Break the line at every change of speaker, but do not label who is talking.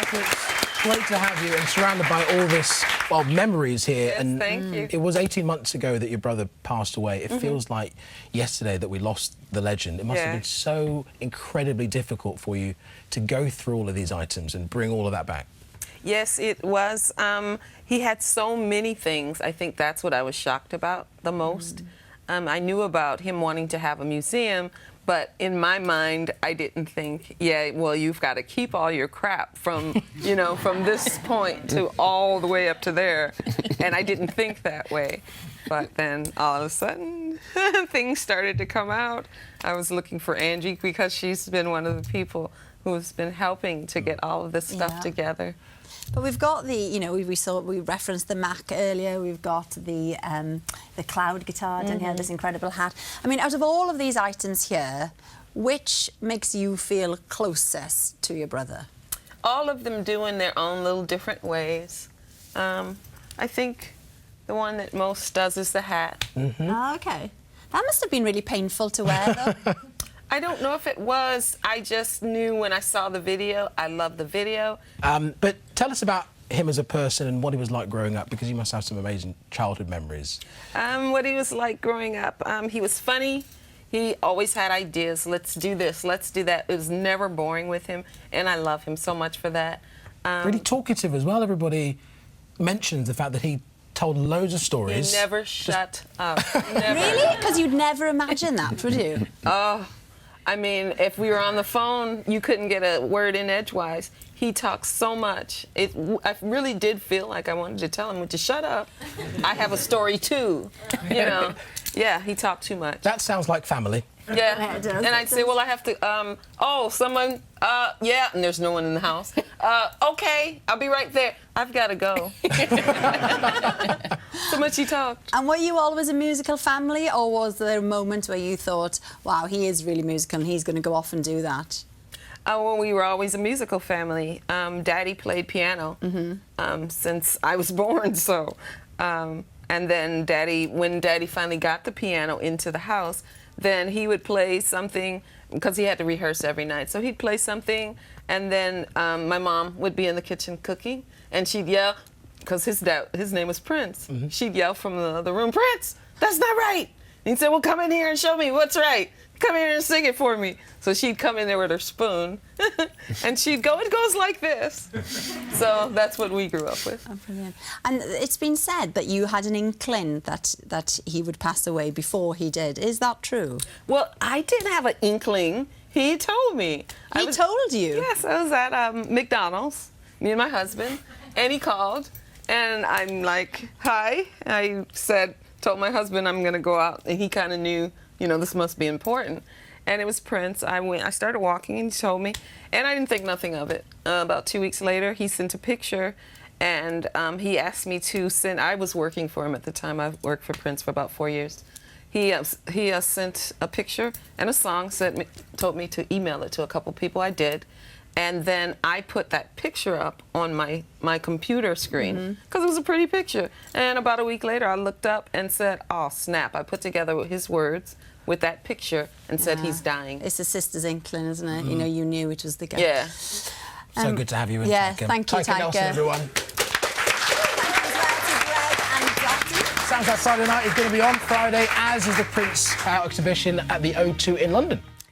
It's great to have you and surrounded by all this, well, memories here.
Yes,
and
thank you.
It was 18 months ago that your brother passed away. It feels like yesterday that we lost the legend. It must have been so incredibly difficult for you to go through all of these items and bring all of that back.
Yes, it was. He had so many things. I think that's what I was shocked about the most. I knew about him wanting to have a museum, but in my mind, I didn't think, yeah, well, you've got to keep all your crap from, you know, from this point to all the way up to there. And I didn't think that way. But then all of a sudden, things started to come out. I was looking for Angie because she's been one of the people who's been helping to get all of this stuff together.
But we've got the, you know, we referenced the Mac earlier. We've got the cloud guitar down here, this incredible hat. I mean, out of all of these items here, which makes you feel closest to your brother?
All of them do in their own little different ways. I think the one that most does is the hat.
Oh, okay. That must have been really painful to wear, though.
I don't know if it was. I just knew when I saw the video. I loved the video.
But tell us about him as a person and what he was like growing up, because you must have some amazing childhood memories.
What he was like growing up, he was funny. He always had ideas. Let's do this, let's do that. It was never boring with him, and I love him so much for that.
Really talkative as well. Everybody mentions the fact that he told loads of stories.
He never shut up. Never.
Really? Because you'd never imagine that, would you?
Oh. I mean, if we were on the phone, you couldn't get a word in edgewise. He talks so much. I really did feel like I wanted to tell him, would you shut up? I have a story too, you know. Yeah, he talked too much.
That sounds like family.
Yeah, and I'd say, well, I have to, oh, someone, yeah, and there's no one in the house. Okay, I'll be right there. I've got to go. So much he talked.
And were you always a musical family, or was there a moment where you thought, wow, he is really musical and he's going to go off and do that?
Well, we were always a musical family. Daddy played piano since I was born, so. And then when Daddy finally got the piano into the house, then he would play something, because he had to rehearse every night. So he'd play something, and then my mom would be in the kitchen cooking, and she'd yell, because his name was Prince. She'd yell from the other room, "Prince, that's not right!" And he'd say, "Well, come in here and show me what's right. Come here and sing it for me." So she'd come in there with her spoon, and she'd go, "It goes like this." So that's what we grew up with.
Oh, brilliant. And it's been said that you had an inkling that he would pass away before he did. Is that true?
Well, I didn't have an inkling. He told me.
He told you?
Yes, I was at McDonald's, me and my husband, and he called, and I'm like, "Hi." I told my husband I'm going to go out, and he kind of knew, you know, this must be important. And it was Prince. I started walking, and he told me, and I didn't think nothing of it. About 2 weeks later, he sent a picture, and he asked me to send. I was working for him at the time. I worked for Prince for about 4 years. He sent a picture and a song, told me to email it to a couple people. I did. And then I put that picture up on my computer screen because it was a pretty picture. And about a week later, I looked up and said, "Oh, snap." I put together his words with that picture and said, "He's dying."
It's a sister's inkling, isn't it? You know, you knew it was the guy.
Yeah.
So good to have you in,
yeah,
Tyka.
thank you,
Tyka Nelson,
Tyka.
everyone. Sounds Like Friday Night is going to be on Friday, as is the Prince exhibition at the O2 in London.